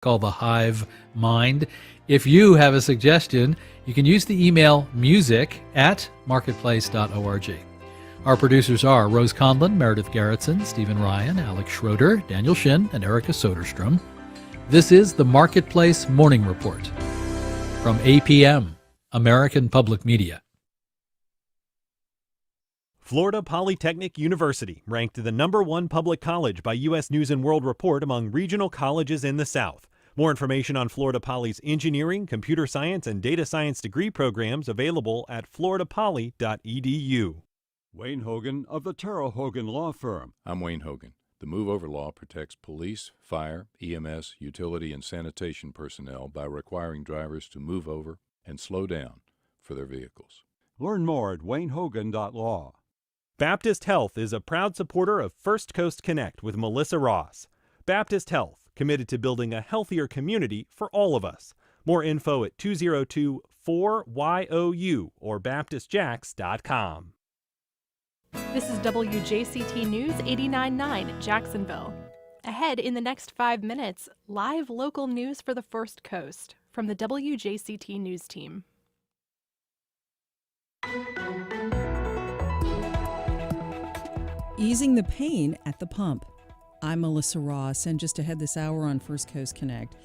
called the Hive Mind. If you have a suggestion, you can use the email music@marketplace.org. Our producers are Rose Conlon, Meredith Garrettson, Stephen Ryan, Alex Schroeder, Daniel Shin, and Erica Soderstrom. This is the Marketplace Morning Report from APM, American Public Media. Florida Polytechnic University ranked the #1 public college by U.S. News & World Report among regional colleges in the South. More information on Florida Poly's engineering, computer science, and data science degree programs available at floridapoly.edu. Wayne Hogan of the Terrell Hogan Law Firm. I'm Wayne Hogan. The Move Over Law protects police, fire, EMS, utility, and sanitation personnel by requiring drivers to move over and slow down for their vehicles. Learn more at waynehogan.law. Baptist Health is a proud supporter of First Coast Connect with Melissa Ross. Baptist Health, committed to building a healthier community for all of us. More info at 202-4YOU or baptistjacks.com. This is WJCT News 89.9 Jacksonville. Ahead in the next 5 minutes, live local news for the First Coast from the WJCT News team. Easing the pain at the pump. I'm Melissa Ross, and just ahead this hour on First Coast Connect.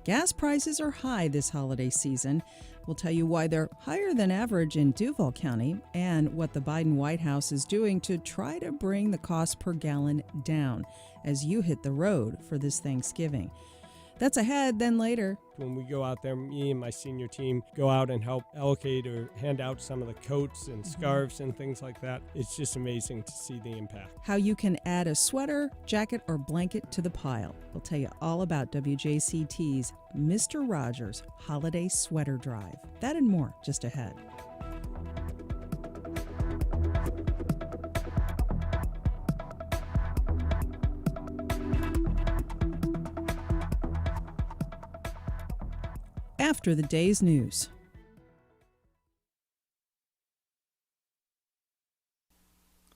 Gas prices are high this holiday season. We'll tell you why they're higher than average in Duval County and what the Biden White House is doing to try to bring the cost per gallon down as you hit the road for this Thanksgiving. That's ahead, then later. When we go out there, me and my senior team go out and help allocate or hand out some of the coats and scarves and things like that. It's just amazing to see the impact. How you can add a sweater, jacket, or blanket to the pile. We'll tell you all about WJCT's Mr. Rogers Holiday Sweater Drive. That and more just ahead. After the day's news.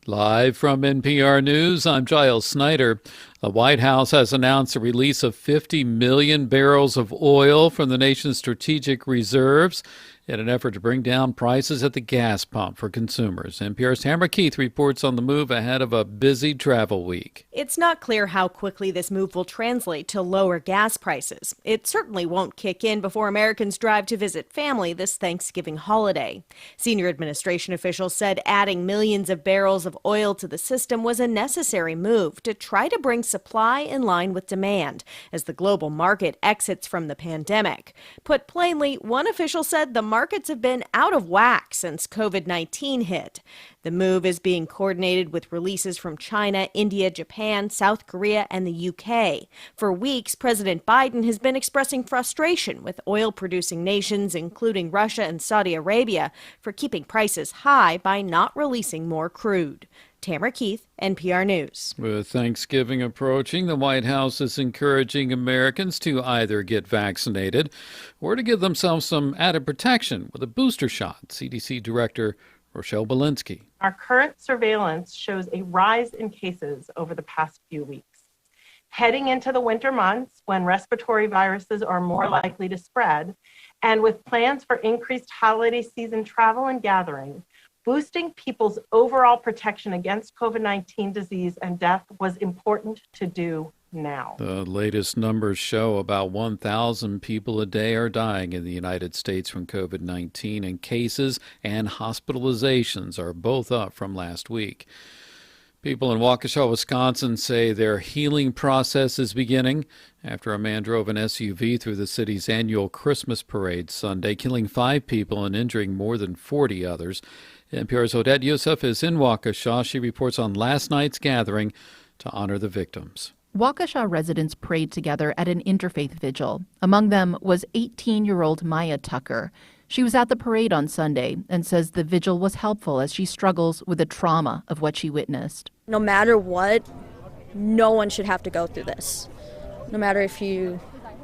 Live from NPR News, I'm Giles Snyder. The White House has announced the release of 50 million barrels of oil from the nation's strategic reserves in an effort to bring down prices at the gas pump for consumers. NPR's Tamara Keith reports on the move ahead of a busy travel week. It's not clear how quickly this move will translate to lower gas prices. It certainly won't kick in before Americans drive to visit family this Thanksgiving holiday. Senior administration officials said adding millions of barrels of oil to the system was a necessary move to try to bring supply in line with demand as the global market exits from the pandemic. Put plainly, one official said the markets have been out of whack since COVID-19 hit. The move is being coordinated with releases from China, India, Japan, South Korea, and the UK. For weeks, President Biden has been expressing frustration with oil-producing nations, including Russia and Saudi Arabia, for keeping prices high by not releasing more crude. Tamara Keith, NPR News. With Thanksgiving approaching, the White House is encouraging Americans to either get vaccinated or to give themselves some added protection with a booster shot. CDC Director Rochelle Walensky. Our current surveillance shows a rise in cases over the past few weeks. Heading into the winter months, when respiratory viruses are more likely to spread, and with plans for increased holiday season travel and gathering, boosting people's overall protection against COVID-19 disease and death was important to do now. The latest numbers show about 1,000 people a day are dying in the United States from COVID-19, and cases and hospitalizations are both up from last week. People in Waukesha, Wisconsin say their healing process is beginning after a man drove an SUV through the city's annual Christmas parade Sunday, killing 5 people and injuring more than 40 others. NPR's Odette Youssef is in Waukesha. She reports on last night's gathering to honor the victims. Waukesha residents prayed together at an interfaith vigil. Among them was 18-year-old Maya Tucker. She was at the parade on Sunday and says the vigil was helpful as she struggles with the trauma of what she witnessed. No matter what, no one should have to go through this. No matter if you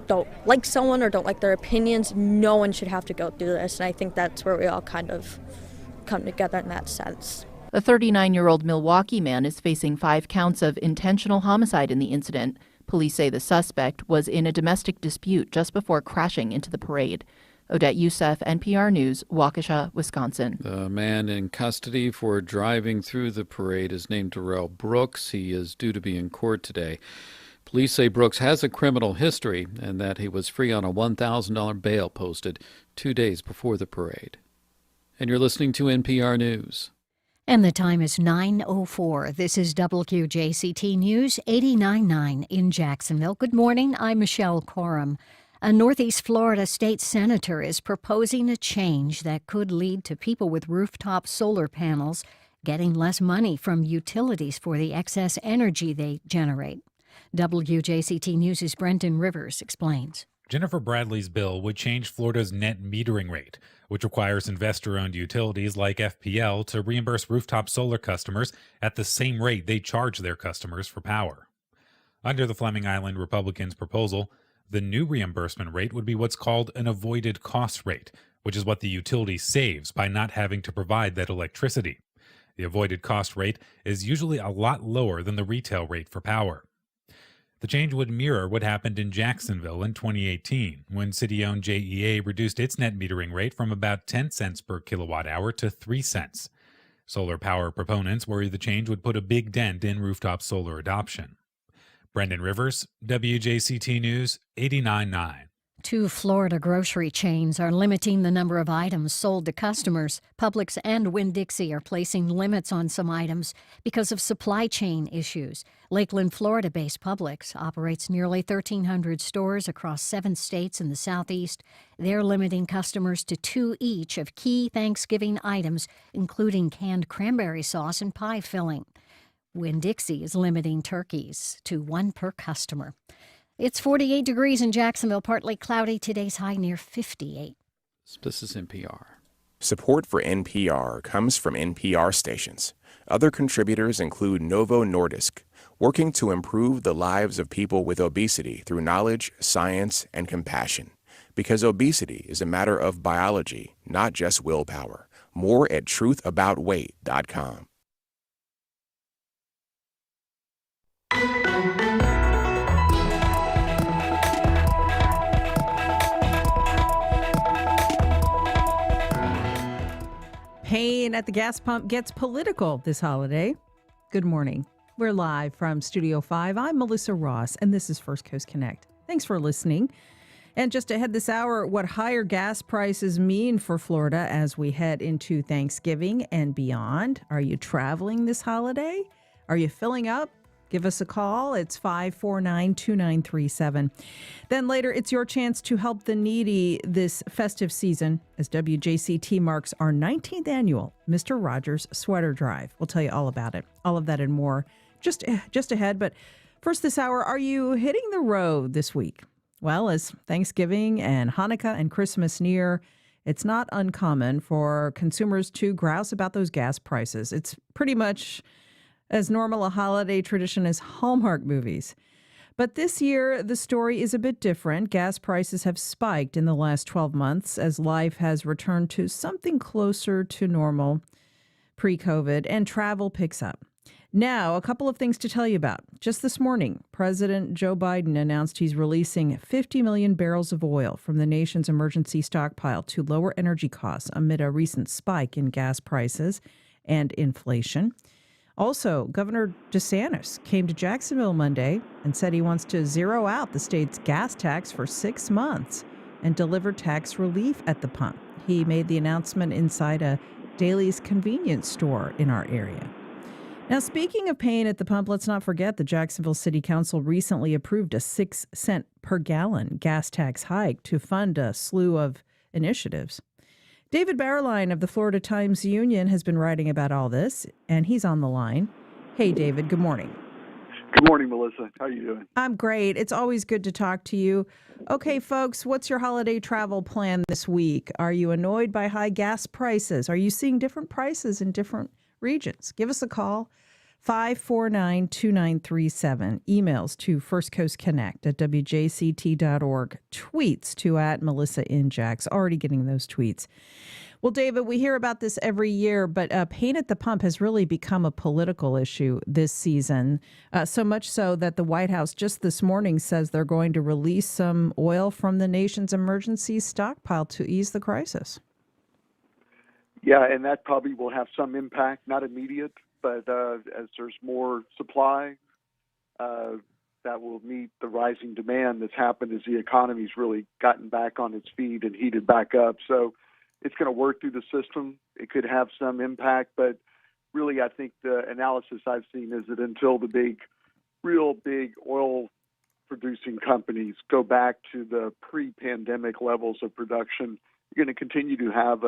don't like someone or don't like their opinions, no one should have to go through this. And I think that's where we all kind of come together in that sense. A 39-year-old Milwaukee man is facing 5 counts of intentional homicide in the incident. Police say the suspect was in a domestic dispute just before crashing into the parade. Odette Youssef, NPR News, Waukesha, Wisconsin. The man in custody for driving through the parade is named Darrell Brooks. He is due to be in court today. Police say Brooks has a criminal history and that he was free on a $1,000 bail posted 2 days before the parade. And you're listening to NPR News. And the time is 9:04. This is WJCT News 89.9 in Jacksonville. Good morning. I'm Michelle Corum. A Northeast Florida state senator is proposing a change that could lead to people with rooftop solar panels getting less money from utilities for the excess energy they generate. WJCT News' Brendan Rivers explains. Jennifer Bradley's bill would change Florida's net metering rate, which requires investor-owned utilities like FPL to reimburse rooftop solar customers at the same rate they charge their customers for power. Under the Fleming Island Republicans' proposal, the new reimbursement rate would be what's called an avoided cost rate, which is what the utility saves by not having to provide that electricity. The avoided cost rate is usually a lot lower than the retail rate for power. The change would mirror what happened in Jacksonville in 2018, when city-owned JEA reduced its net metering rate from about 10 cents per kilowatt hour to 3 cents. Solar power proponents worry the change would put a big dent in rooftop solar adoption. Brendan Rivers, WJCT News, 89.9. 2 Florida grocery chains are limiting the number of items sold to customers. Publix and Winn-Dixie are placing limits on some items because of supply chain issues. Lakeland, Florida-based Publix operates nearly 1,300 stores across 7 states in the Southeast. They're limiting customers to 2 each of key Thanksgiving items, including canned cranberry sauce and pie filling. Winn-Dixie is limiting turkeys to 1 per customer. It's 48 degrees in Jacksonville, partly cloudy. Today's high near 58. This is NPR. Support for NPR comes from NPR stations. Other contributors include Novo Nordisk, working to improve the lives of people with obesity through knowledge, science, and compassion. Because obesity is a matter of biology, not just willpower. More at truthaboutweight.com. Pain at the gas pump gets political this holiday. Good morning. We're live from Studio 5. I'm Melissa Ross, and this is First Coast Connect. Thanks for listening. And just ahead this hour, what higher gas prices mean for Florida as we head into Thanksgiving and beyond. Are you traveling this holiday? Are you filling up? Give us a call. It's 549-2937. Then later, it's your chance to help the needy this festive season as WJCT marks our 19th annual Mr. Rogers Sweater Drive. We'll tell you all about it. All of that and more just ahead. But first this hour, are you hitting the road this week? Well, as Thanksgiving and Hanukkah and Christmas near, it's not uncommon for consumers to grouse about those gas prices. It's pretty much as normal a holiday tradition as Hallmark movies. But this year, the story is a bit different. Gas prices have spiked in the last 12 months as life has returned to something closer to normal pre-COVID and travel picks up. Now, a couple of things to tell you about. Just this morning, President Joe Biden announced he's releasing 50 million barrels of oil from the nation's emergency stockpile to lower energy costs amid a recent spike in gas prices and inflation. Also, Governor DeSantis came to Jacksonville Monday and said he wants to zero out the state's gas tax for 6 months and deliver tax relief at the pump. He made the announcement inside a Daly's convenience store in our area. Now, speaking of pain at the pump, let's not forget the Jacksonville City Council recently approved a 6 cent per gallon gas tax hike to fund a slew of initiatives. David Bauerlein of the Florida Times-Union has been writing about all this, and he's on the line. Hey, David, good morning. Good morning, Melissa. How are you doing? I'm great. It's always good to talk to you. Okay, folks, what's your holiday travel plan this week? Are you annoyed by high gas prices? Are you seeing different prices in different regions? Give us a call, 549-2937. Emails to firstcoastconnect@wjct.org. Tweets to @MelissaNJax. Already getting those tweets. Well, David, we hear about this every year, but pain at the pump has really become a political issue this season, so much so that the White House just this morning says they're going to release some oil from the nation's emergency stockpile to ease the crisis. Yeah, and that probably will have some impact, not immediate, but as there's more supply, that will meet the rising demand that's happened as the economy's really gotten back on its feet and heated back up. So it's going to work through the system. It could have some impact, but really I think the analysis I've seen is that until the real big oil-producing companies go back to the pre-pandemic levels of production, you're going to continue to have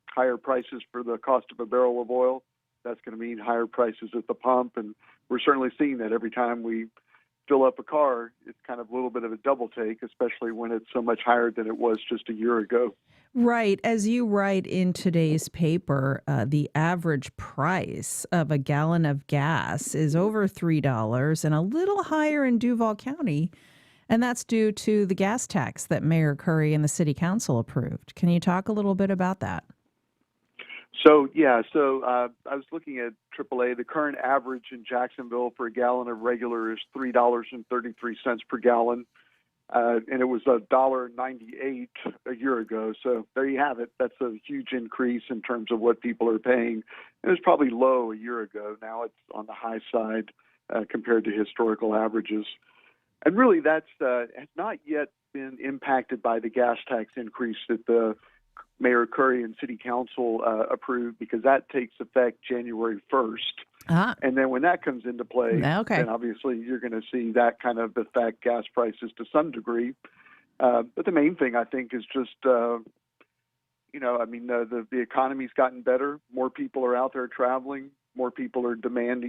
higher prices for the cost of a barrel of oil. That's going to mean higher prices at the pump, and we're certainly seeing that every time we fill up a car. It's kind of a little bit of a double take, especially when it's so much higher than it was just a year ago. Right. As you write in today's paper, the average price of a gallon of gas is over $3 and a little higher in Duval County. And that's due to the gas tax that Mayor Curry and the city council approved. Can you talk a little bit about that? So I was looking at AAA. The current average in Jacksonville for a gallon of regular is $3.33 per gallon, and it was $1.98 a year ago. So there you have it. That's a huge increase in terms of what people are paying. It was probably low a year ago. Now it's on the high side compared to historical averages. And really has not yet been impacted by the gas tax increase that the Mayor Curry and City Council approved, because that takes effect January 1st. And then when that comes into play, then obviously you're going to see that kind of affect gas prices to some degree. But the main thing, I think, is just, the economy's gotten better. More people are out there traveling. More people are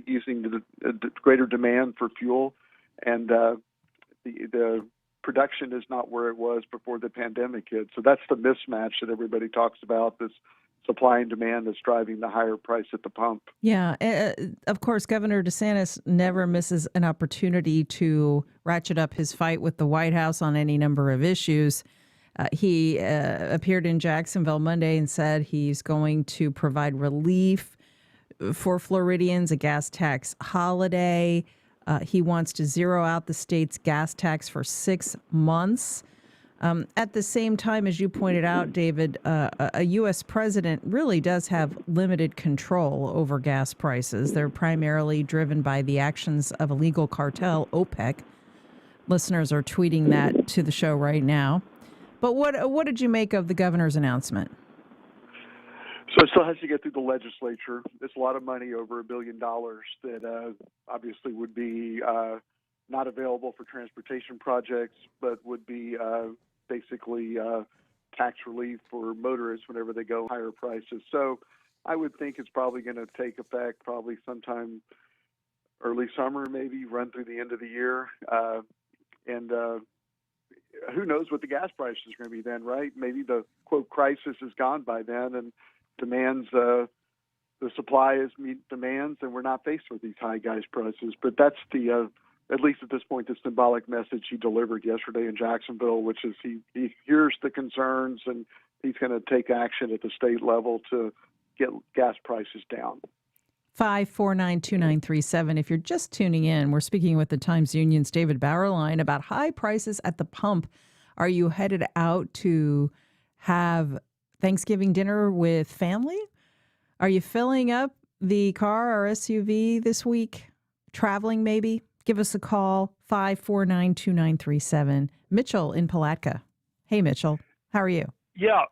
using the greater demand for fuel. And the production is not where it was before the pandemic hit. So that's the mismatch that everybody talks about, this supply and demand that's driving the higher price at the pump. Yeah. Of course, Governor DeSantis never misses an opportunity to ratchet up his fight with the White House on any number of issues. He appeared in Jacksonville Monday and said he's going to provide relief for Floridians, a gas tax holiday. He wants to zero out the state's gas tax for 6 months. At the same time, as you pointed out, David, a U.S. president really does have limited control over gas prices. They're primarily driven by the actions of a legal cartel, OPEC. Listeners are tweeting that to the show right now. But what did you make of the governor's announcement? So it still has to get through the legislature. It's a lot of money, over $1 billion, that obviously would be not available for transportation projects, but would be basically tax relief for motorists whenever they go higher prices. So I would think it's probably going to take effect probably sometime early summer, maybe run through the end of the year. And who knows what the gas price is going to be then, right? Maybe the, quote, crisis is gone by then, and demands, the supply is meet demands, and we're not faced with these high gas prices. But that's the, at least at this point, the symbolic message he delivered yesterday in Jacksonville, which is he hears the concerns and he's going to take action at the state level to get gas prices down. 549-2937. If you're just tuning in, we're speaking with the Times Union's David Bauerlein about high prices at the pump. Are you headed out to have Thanksgiving dinner with family? Are you filling up the car or SUV this week? Traveling maybe? Give us a call, 549-2937. Mitchell in Palatka. Hey, Mitchell. How are you? Yeah.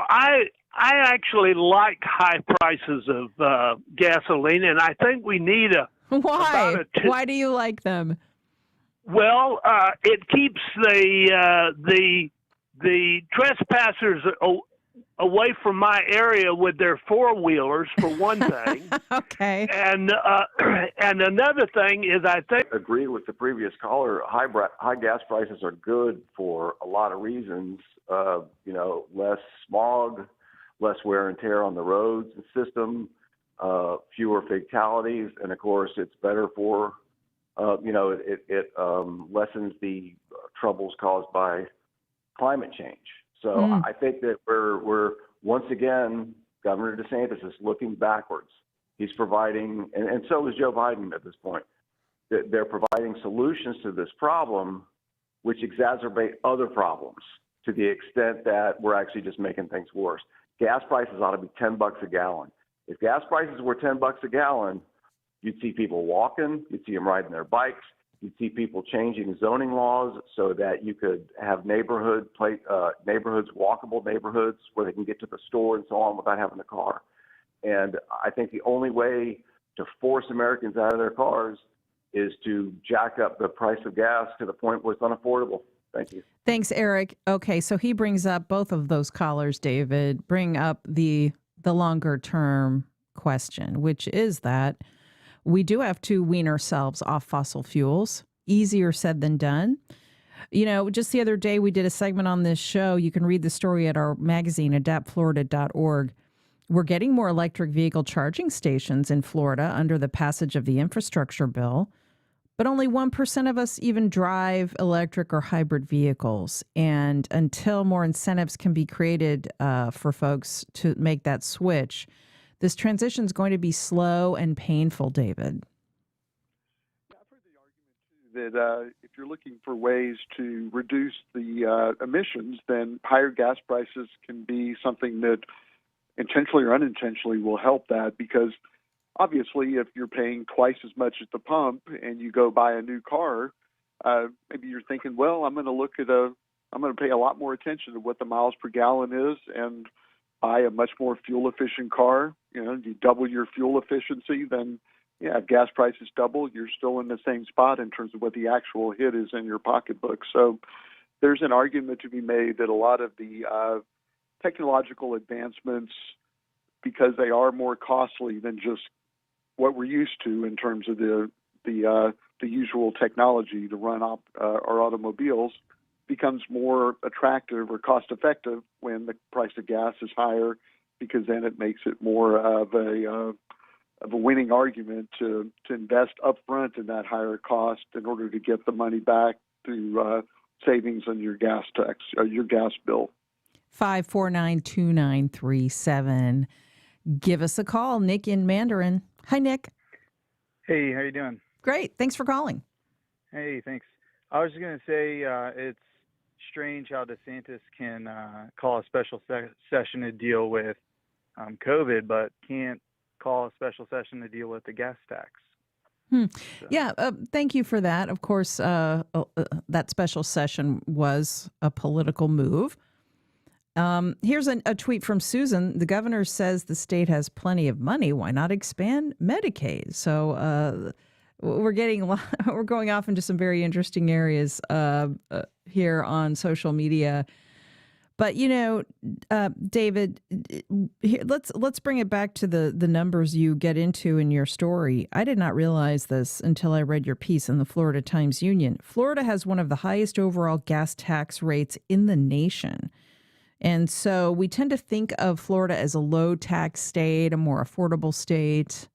I actually like high prices of gasoline, and I think we need Why? Why do you like them? Well, it keeps the trespassers away from my area with their four-wheelers, for one thing. Okay. And another thing is, I think, agree with the previous caller. High gas prices are good for a lot of reasons. Less smog, less wear and tear on the roads, the system. fewer fatalities, and of course, it's better for, it lessens the troubles caused by climate change. So I think that we're once again, Governor DeSantis is looking backwards. He's providing, and so is Joe Biden at this point. They're providing solutions to this problem, which exacerbate other problems to the extent that we're actually just making things worse. Gas prices ought to be $10 a gallon. If gas prices were $10 a gallon, you'd see people walking, you'd see them riding their bikes, you'd see people changing zoning laws so that you could have neighborhoods, walkable neighborhoods where they can get to the store and so on without having a car. And I think the only way to force Americans out of their cars is to jack up the price of gas to the point where it's unaffordable. Thank you. Thanks, Eric. Okay, so he brings up both of those callers, David, bring up the longer term question, which is that we do have to wean ourselves off fossil fuels. Easier said than done. You know, just the other day we did a segment on this show. You can read the story at our magazine, adaptflorida.org. We're getting more electric vehicle charging stations in Florida under the passage of the infrastructure bill, but only 1% of us even drive electric or hybrid vehicles. And until more incentives can be created for folks to make that switch, this transition is going to be slow and painful, David. I've heard the argument, too, that if you're looking for ways to reduce the emissions, then higher gas prices can be something that intentionally or unintentionally will help that, because obviously if you're paying twice as much at the pump and you go buy a new car, maybe you're thinking, well, I'm going to pay a lot more attention to what the miles per gallon is and buy a much more fuel efficient car. You know, you double your fuel efficiency, then if gas prices double, you're still in the same spot in terms of what the actual hit is in your pocketbook. So there's an argument to be made that a lot of the technological advancements, because they are more costly than just what we're used to in terms of the usual technology to run our automobiles, becomes more attractive or cost effective when the price of gas is higher, because then it makes it more of a winning argument to invest upfront in that higher cost in order to get the money back through savings on your gas tax, your gas bill. 549-2937. Give us a call. Nick in Mandarin. Hi, Nick. Hey, how you doing? Great. Thanks for calling. Hey, thanks. I was just going to say it's strange how DeSantis can call a special session to deal with COVID, but can't call a special session to deal with the gas tax. So. Yeah, thank you for that. Of course, that special session was a political move. Here's a tweet from Susan. The governor says the state has plenty of money. Why not expand Medicaid? So we're going off into some very interesting areas here on social media. But David, here, let's bring it back to the numbers you get into in your story. I did not realize this until I read your piece in the Florida Times-Union. Florida has one of the highest overall gas tax rates in the nation. And so we tend to think of Florida as a low tax state, a more affordable state.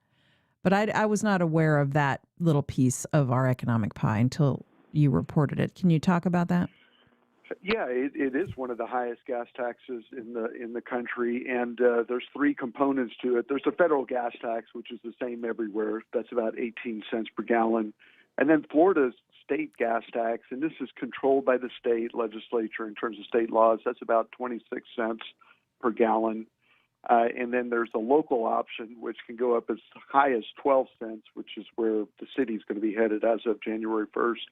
But I was not aware of that little piece of our economic pie until you reported it. Can you talk about that? Yeah, it is one of the highest gas taxes in the country, and there's three components to it. There's the federal gas tax, which is the same everywhere. That's about 18 cents per gallon. And then Florida's state gas tax, and this is controlled by the state legislature in terms of state laws. That's about 26 cents per gallon. And then there's the local option, which can go up as high as 12 cents, which is where the city's going to be headed as of January 1st.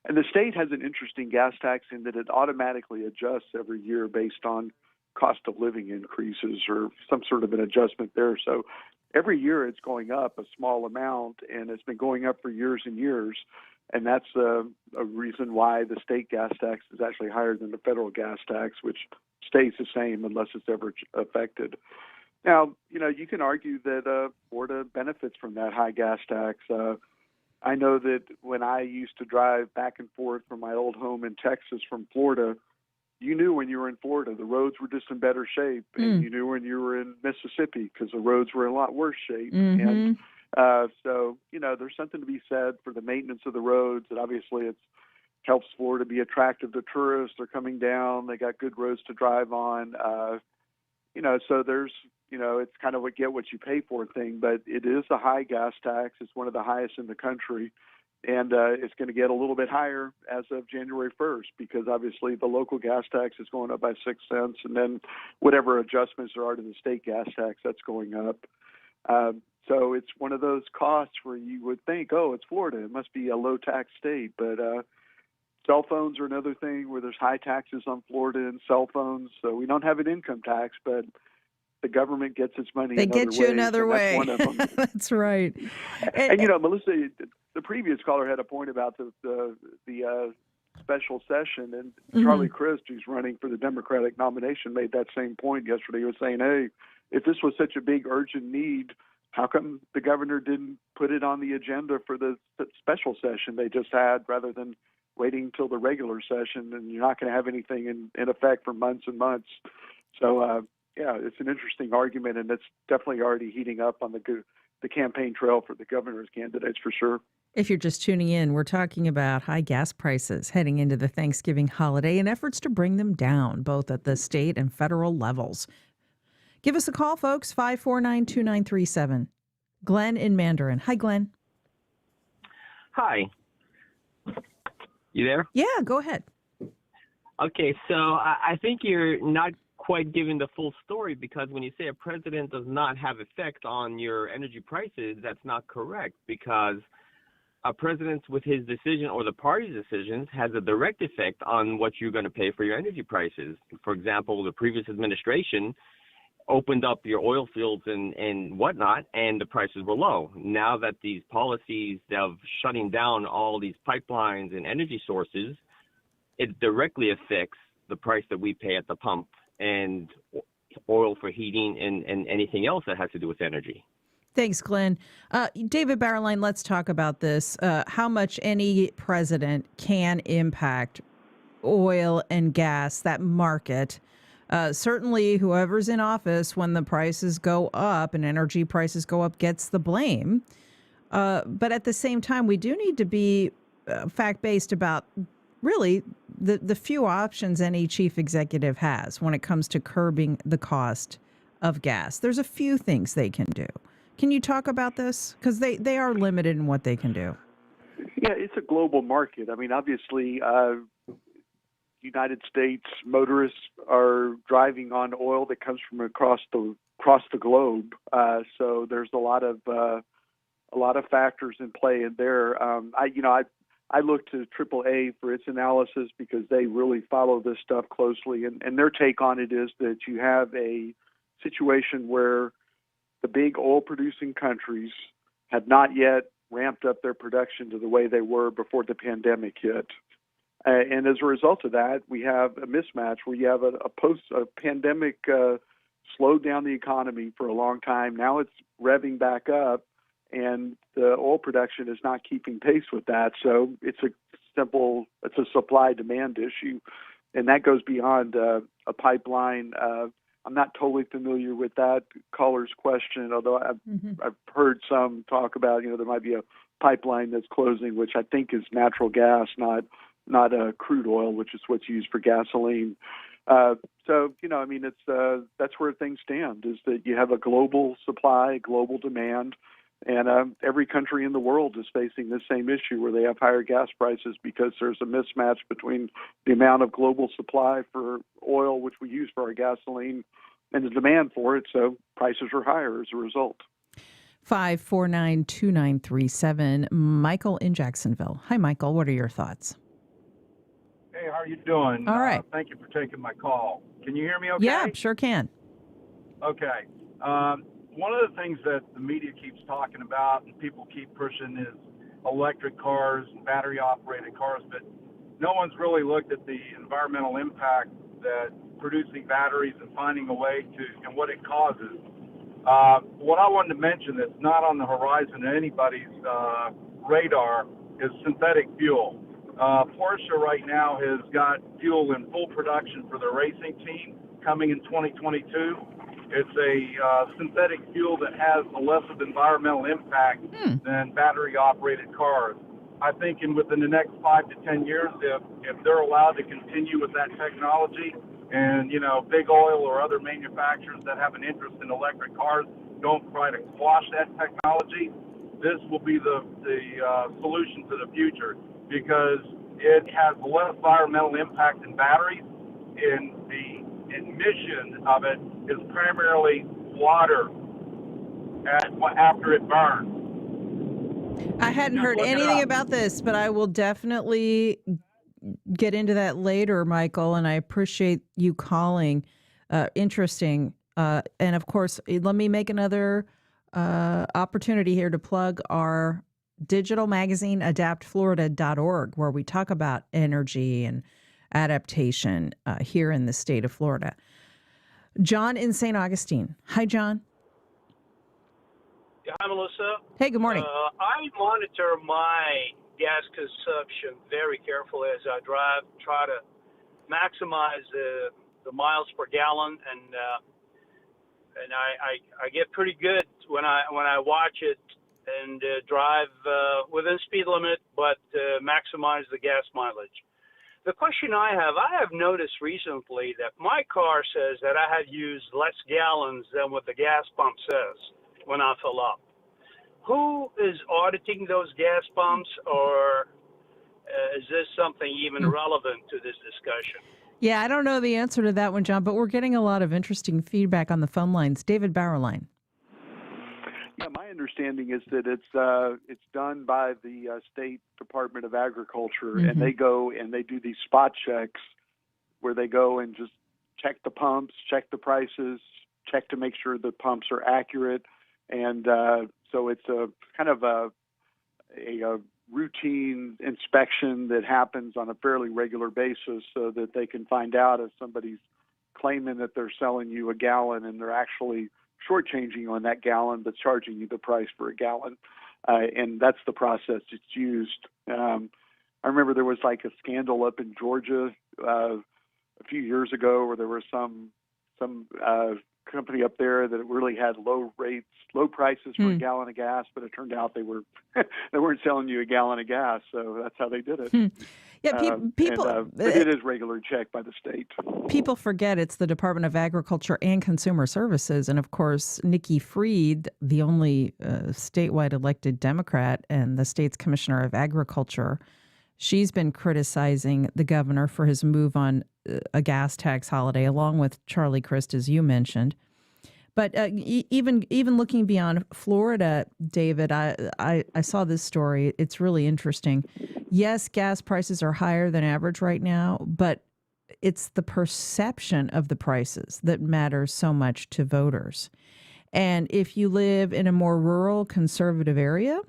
And the state has an interesting gas tax in that it automatically adjusts every year based on cost of living increases or some sort of an adjustment there. So every year it's going up a small amount, and it's been going up for years and years. And that's a reason why the state gas tax is actually higher than the federal gas tax, which stays the same unless it's ever affected. Now, you can argue that Florida benefits from that high gas tax. I know that when I used to drive back and forth from my old home in Texas from Florida, you knew when you were in Florida, the roads were just in better shape, and you knew when you were in Mississippi because the roads were in a lot worse shape. And so, there's something to be said for the maintenance of the roads, and obviously it helps Florida be attractive to tourists. They're coming down. They got good roads to drive on. So there's, it's kind of a get what you pay for thing, but it is a high gas tax. It's one of the highest in the country. And it's going to get a little bit higher as of January 1st because obviously the local gas tax is going up by 6 cents, and then whatever adjustments there are to the state gas tax, that's going up. So it's one of those costs where you would think, oh, it's Florida, it must be a low tax state. But cell phones are another thing where there's high taxes on Florida and cell phones. So we don't have an income tax, but the government gets its money they another get you way, another way. That's one of them. That's right. And Melissa, the previous caller had a point about the special session, and Charlie Crist, who's running for the Democratic nomination, made that same point yesterday. He was saying, hey, if this was such a big urgent need, how come the governor didn't put it on the agenda for the special session they just had rather than waiting until the regular session, and you're not going to have anything in effect for months and months. So, it's an interesting argument, and it's definitely already heating up on the campaign trail for the governor's candidates for sure. If you're just tuning in, we're talking about high gas prices heading into the Thanksgiving holiday and efforts to bring them down, both at the state and federal levels. Give us a call, folks, 549-2937. Glenn in Mandarin. Hi, Glenn. Hi. You there? Yeah, go ahead. Okay, so I think you're not quite giving the full story, because when you say a president does not have effect on your energy prices, that's not correct, because a president with his decision or the party's decisions has a direct effect on what you're going to pay for your energy prices. For example, the previous administration opened up your oil fields and whatnot, and the prices were low. Now that these policies of shutting down all these pipelines and energy sources, it directly affects the price that we pay at the pump and oil for heating and anything else that has to do with energy. Thanks, Glenn. David Bauerlein, let's talk about this. How much any president can impact oil and gas, that market. Certainly, whoever's in office, when the prices go up and energy prices go up, gets the blame. But at the same time, we do need to be fact-based about really the few options any chief executive has when it comes to curbing the cost of gas. There's a few things they can do. Can you talk about this? Because they are limited in what they can do. Yeah, it's a global market. I mean, obviously, United States motorists are driving on oil that comes from across the globe. So there's a lot of factors in play in there. I look to AAA for its analysis because they really follow this stuff closely, and their take on it is that you have a situation where the big oil-producing countries had not yet ramped up their production to the way they were before the pandemic hit. And as a result of that, we have a mismatch where you have a post-pandemic slowed down the economy for a long time. Now it's revving back up, and the oil production is not keeping pace with that. So it's a supply-demand issue, and that goes beyond a pipeline. I'm not totally familiar with that caller's question, although I've heard some talk about, there might be a pipeline that's closing, which I think is natural gas, not crude oil, which is what's used for gasoline. So, that's where things stand, is that you have a global supply, global demand, and every country in the world is facing the same issue where they have higher gas prices because there's a mismatch between the amount of global supply for oil, which we use for our gasoline, and the demand for it. So prices are higher as a result. 549-2937. Michael in Jacksonville. Hi, Michael. What are your thoughts? Hey, how are you doing? All right. Thank you for taking my call. Can you hear me okay? Yeah, sure can. Okay. One of the things that the media keeps talking about and people keep pushing is electric cars and battery-operated cars, but no one's really looked at the environmental impact that producing batteries and finding a way to, and what it causes. What I wanted to mention that's not on the horizon of anybody's radar is synthetic fuel. Porsche right now has got fuel in full production for their racing team coming in 2022. It's a synthetic fuel that has a less of environmental impact than battery-operated cars. I think within the next 5 to 10 years, if they're allowed to continue with that technology, and Big Oil or other manufacturers that have an interest in electric cars don't try to quash that technology, this will be the solution to the future, because it has less environmental impact than batteries, and the emission of it is primarily water after it burns. I hadn't heard anything about this, but I will definitely get into that later, Michael, and I appreciate you calling. Interesting. And of course, let me make another opportunity here to plug our digital magazine, adaptflorida.org, where we talk about energy and adaptation here in the state of Florida. John in St. Augustine. Hi, John. Hi, Melissa. Hey, good morning. I monitor my gas consumption very carefully as I drive, try to maximize the miles per gallon, and I get pretty good when I watch it and drive within speed limit, but maximize the gas mileage. The question I have noticed recently that my car says that I have used less gallons than what the gas pump says when I fill up. Who is auditing those gas pumps, or is this something even relevant to this discussion? Yeah, I don't know the answer to that one, John, but we're getting a lot of interesting feedback on the phone lines. David Bauerlein. Yeah, my understanding is that it's done by the State Department of Agriculture, and they go and they do these spot checks where they go and just check the pumps, check the prices, check to make sure the pumps are accurate, and so it's a kind of a routine inspection that happens on a fairly regular basis, so that they can find out if somebody's claiming that they're selling you a gallon and they're actually shortchanging you on that gallon, but charging you the price for a gallon. And that's the process it's used. I remember there was like a scandal up in Georgia a few years ago where there was some company up there that really had low prices for a gallon of gas, but it turned out they weren't selling you a gallon of gas, so that's how they did it. Yeah, people. It is regularly checked by the state. People forget it's the Department of Agriculture and Consumer Services, and of course, Nikki Fried, the only statewide elected Democrat and the state's Commissioner of Agriculture, she's been criticizing the governor for his move on a gas tax holiday, along with Charlie Crist, as you mentioned. But even looking beyond Florida, David, I saw this story. It's really interesting. Yes, gas prices are higher than average right now, but it's the perception of the prices that matters so much to voters. And if you live in a more rural, conservative area,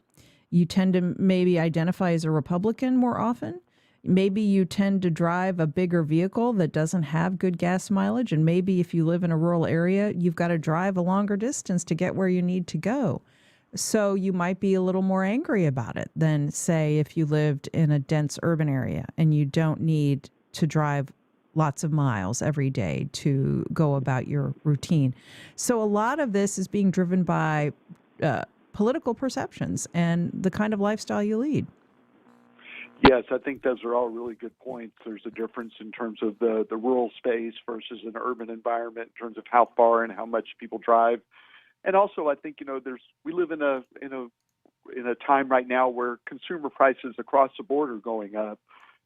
you tend to maybe identify as a Republican more often. Maybe you tend to drive a bigger vehicle that doesn't have good gas mileage. And maybe if you live in a rural area, you've got to drive a longer distance to get where you need to go. So you might be a little more angry about it than, say, if you lived in a dense urban area and you don't need to drive lots of miles every day to go about your routine. So a lot of this is being driven by political perceptions and the kind of lifestyle you lead. Yes, I think those are all really good points. There's a difference in terms of the rural space versus an urban environment in terms of how far and how much people drive. And also, I think, we live in a time right now where consumer prices across the board are going up.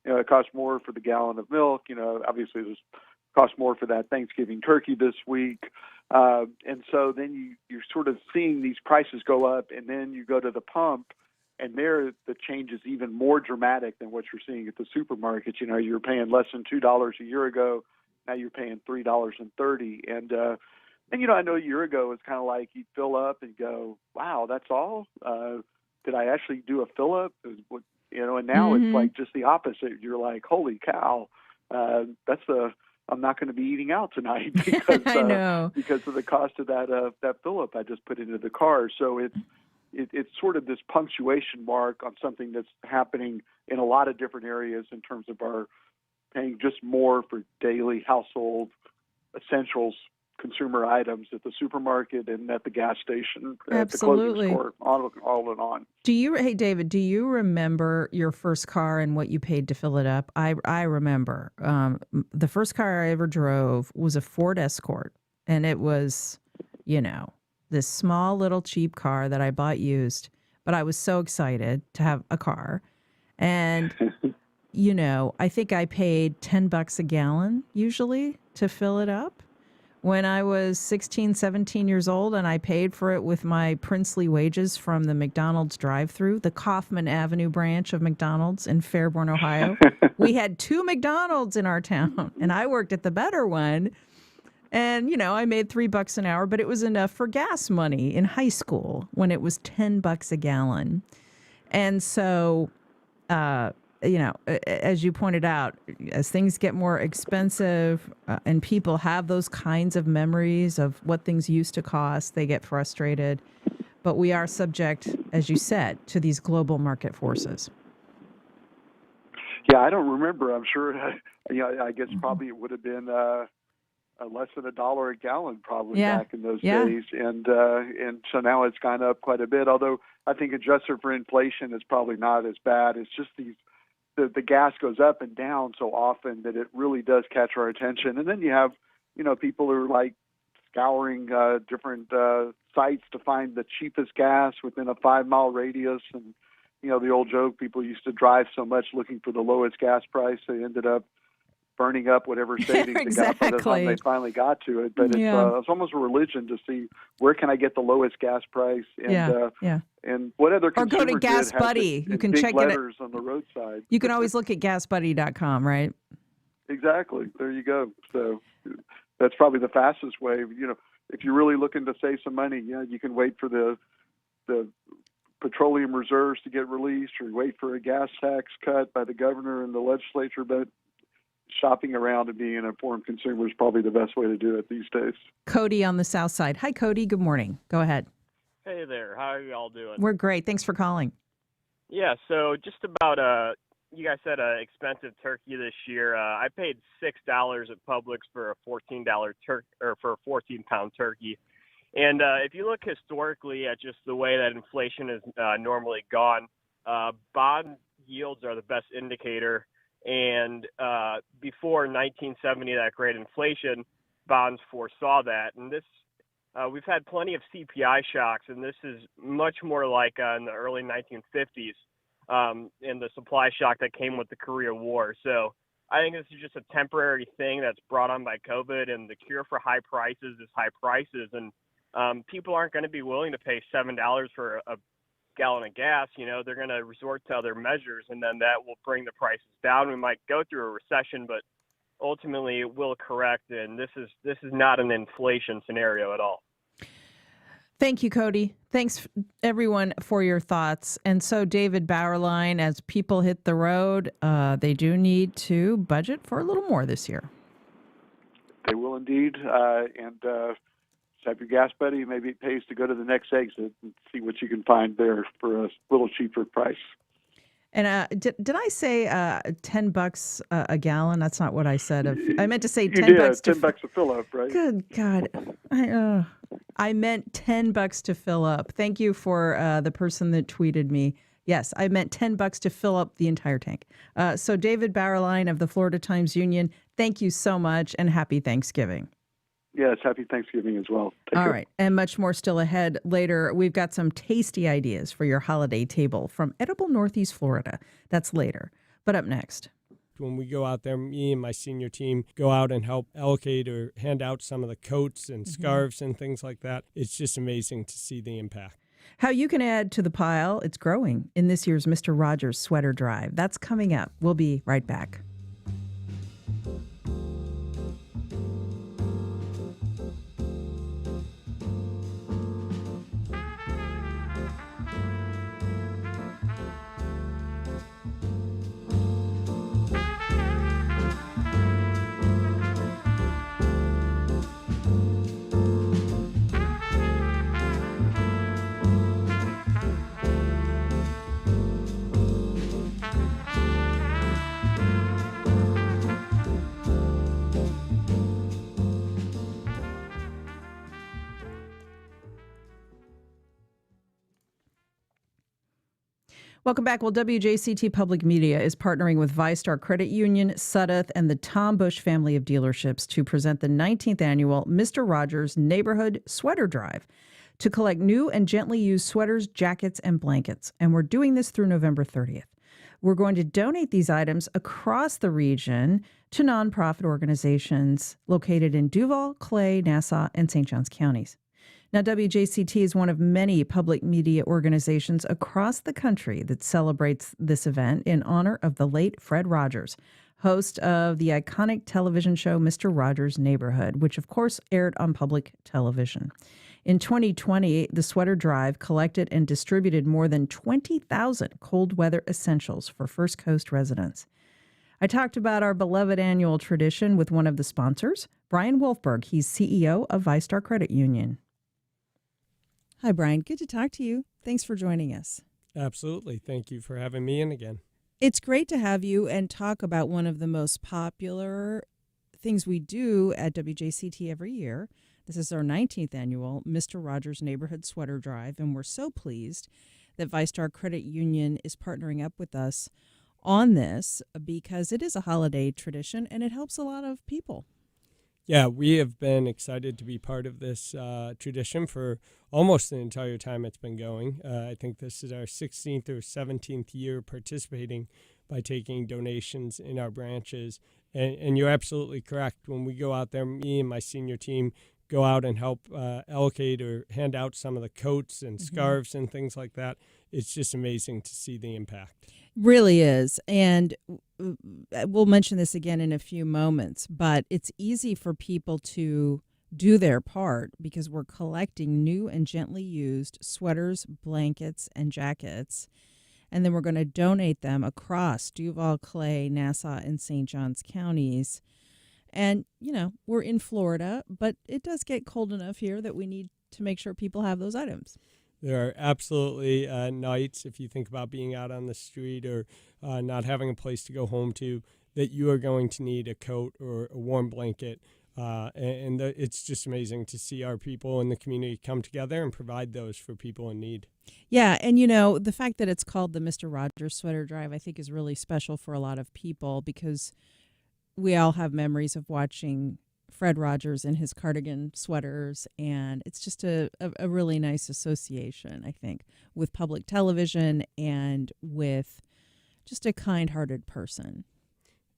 It costs more for the gallon of milk. Obviously, it costs more for that Thanksgiving turkey this week. And so then you're sort of seeing these prices go up, and then you go to the pump, and there the change is even more dramatic than what you're seeing at the supermarket. You're paying less than $2 a year ago. Now you're paying $3.30. And I know a year ago it was kind of like you'd fill up and go, wow, that's all? Did I actually do a fill up? And now it's like just the opposite. You're like, holy cow, I'm not going to be eating out tonight because I know. Because of the cost of that fill up I just put into the car. So it's it's sort of this punctuation mark on something that's happening in a lot of different areas in terms of our paying just more for daily household essentials, consumer items at the supermarket and at the gas station, at the clothing store, all and on. Hey David, do you remember your first car and what you paid to fill it up? I remember. The first car I ever drove was a Ford Escort, and it was, this small little cheap car that I bought used, but I was so excited to have a car. And, I think I paid $10 a gallon usually to fill it up when I was 16, 17 years old, and I paid for it with my princely wages from the McDonald's drive-thru, the Kaufman Avenue branch of McDonald's in Fairborn, Ohio. We had 2 McDonald's in our town, and I worked at the better one. And, I made $3 an hour, but it was enough for gas money in high school when it was $10 a gallon. And so, as you pointed out, as things get more expensive and people have those kinds of memories of what things used to cost, they get frustrated. But we are subject, as you said, to these global market forces. Yeah, I don't remember. I'm sure, I guess probably it would have been less than $1 a gallon probably back in those days. And so now it's gone up quite a bit, although I think adjusted for inflation, it's probably not as bad. It's just the gas goes up and down so often that it really does catch our attention. And then you have, people who are like scouring different sites to find the cheapest gas within a 5-mile radius. And, the old joke, people used to drive so much looking for the lowest gas price, they ended up burning up whatever savings they got by the time they finally got to it. But it's almost a religion to see where can I get the lowest gas price, and and what other consumer or go to Gas Buddy. You can big check letters on the roadside. You can always look at GasBuddy.com, right? Exactly. There you go. So that's probably the fastest way. If you're really looking to save some money, you can wait for the petroleum reserves to get released, or wait for a gas tax cut by the governor and the legislature. But shopping around and being an informed consumer is probably the best way to do it these days. Cody on the South Side. Hi, Cody. Good morning. Go ahead. Hey there. How are you all doing? We're great. Thanks for calling. Yeah, so just about, you guys said expensive turkey this year. I paid $6 at Publix for a $14 for a 14-pound turkey. And if you look historically at just the way that inflation has normally gone, bond yields are the best indicator. And before 1970, that great inflation, bonds foresaw that. And this, we've had plenty of CPI shocks, and this is much more like in the early 1950s, and the supply shock that came with the Korea War. So I think this is just a temporary thing that's brought on by COVID, and the cure for high prices is high prices. And people aren't going to be willing to pay $7 for a gallon of gas. They're going to resort to other measures, and then that will bring the prices down. We might go through a recession, but ultimately it will correct, and this is not an inflation scenario at all. Thank you, Cody. Thanks, everyone, for your thoughts. And so, David Bauerlein, as people hit the road, they do need to budget for a little more this year. They will indeed, and have your Gas Buddy. Maybe it pays to go to the next exit and see what you can find there for a little cheaper price. And did I say $10 a gallon? That's not what I said. I meant to say $10 $10 to fill up, right? Good God, I meant $10 to fill up. Thank you for the person that tweeted me. Yes, I meant $10 to fill up the entire tank. So David Bauerlein of the Florida Times-Union, thank you so much, and happy Thanksgiving. Yes, happy Thanksgiving as well. Take All care. right, and much more still ahead later. We've got some tasty ideas for your holiday table from Edible Northeast Florida. That's later. But up next. When we go out there, me and my senior team go out and help allocate or hand out some of the coats and scarves and things like that. It's just amazing to see the impact. How you can add to the pile, it's growing in this year's Mr. Rogers Sweater Drive. That's coming up. We'll be right back. Welcome back. Well, WJCT Public Media is partnering with ViStar Credit Union, Sudeth, and the Tom Bush family of dealerships to present the 19th annual Mr. Rogers Neighborhood Sweater Drive to collect new and gently used sweaters, jackets, and blankets. And we're doing this through November 30th. We're going to donate these items across the region to nonprofit organizations located in Duval, Clay, Nassau, and St. Johns counties. Now, WJCT is one of many public media organizations across the country that celebrates this event in honor of the late Fred Rogers, host of the iconic television show Mr. Rogers' Neighborhood, which of course aired on public television. In 2020, the Sweater Drive collected and distributed more than 20,000 cold weather essentials for First Coast residents. I talked about our beloved annual tradition with one of the sponsors, Brian Wolfberg. He's CEO of ViStar Credit Union. Hi, Brian. Good to talk to you. Thanks for joining us. Absolutely. Thank you for having me in again. It's great to have you and talk about one of the most popular things we do at WJCT every year. This is our 19th annual Mr. Rogers Neighborhood Sweater Drive, and we're so pleased that ViStar Credit Union is partnering up with us on this because it is a holiday tradition and it helps a lot of people. Yeah, we have been excited to be part of this tradition for almost the entire time it's been going. I think this is our 16th or 17th year participating by taking donations in our branches. And you're absolutely correct. When we go out there, me and my senior team go out and help allocate or hand out some of the coats and scarves and things like that. It's just amazing to see the impact. Really is. And we'll mention this again in a few moments, but it's easy for people to do their part because we're collecting new and gently used sweaters, blankets, and jackets. And then we're going to donate them across Duval, Clay, Nassau, and St. Johns counties. And, you know, we're in Florida, but it does get cold enough here that we need to make sure people have those items. There are absolutely nights, if you think about being out on the street or not having a place to go home to, that you are going to need a coat or a warm blanket. It's just amazing to see our people in the community come together and provide those for people in need. Yeah, and you know, the fact that it's called the Mr. Rogers Sweater Drive, I think is really special for a lot of people because we all have memories of watching Fred Rogers in his cardigan sweaters, and it's just a really nice association, I think, with public television and with just a kind-hearted person.